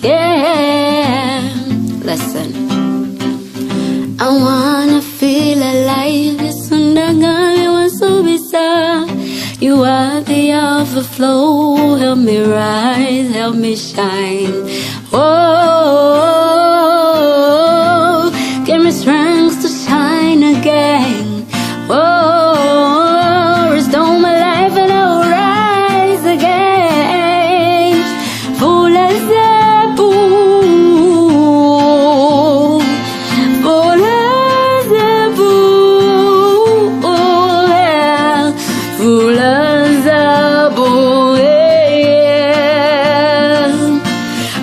Yeah, listen. I wanna feel alive. You are the overflow. Help me rise, help me shine. Oh, give me strength to shine again. Oh, restore my life and I'll rise again. Nfuula Zaabu, Nfuula Zaabu, Nfuula Zaabu,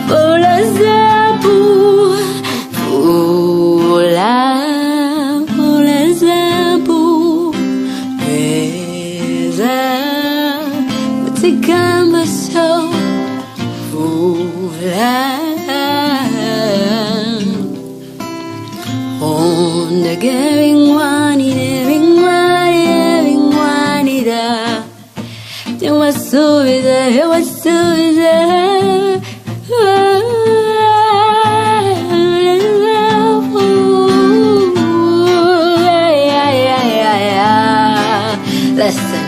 Nfuula Zaabu, Nfuula Zaabu, Roza, mutigamba so, Nfuula, giving one da. You was so there, you was so there. Listen,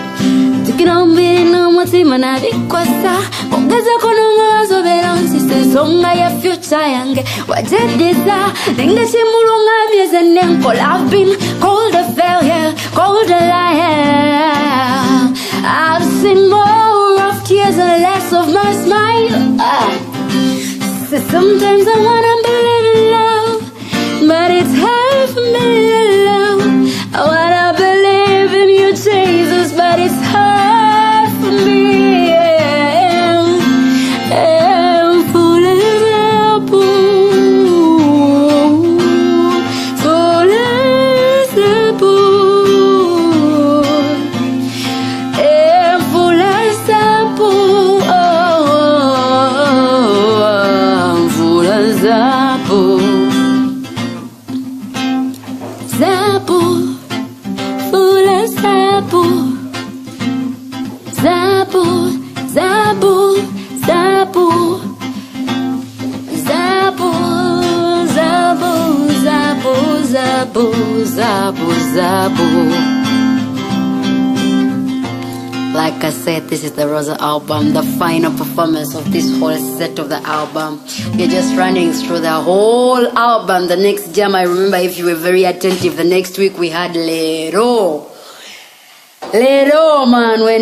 taking on me no more time and I think kwasa. Ongeza kono mwazo belonsi se songa ya future yange. Wajediza, nenga simulunga bieze nenko. I've been called a failure, called a liar. I've seen more of tears and less of my smile. So sometimes I wanna believe in love, but it's hard for me to love. I wanna believe in you, Jesus, but it's hard for me. Nfuula Zaabu, Nfuula Zaabu, Nfuula Zaabu, Nfuula Zaabu, Zaabu, Nfuula Zaabu, Zaabu, Zaabu, Zaabu, Zaabu, Zaabu, Zaabu, Zaabu, Zaabu, Zaabu. Like I said, this is the Roza album, the final performance of this whole set of the album. We're just running through the whole album. The next jam, I remember if you were very attentive, the next week we had Lero. Lero, man, when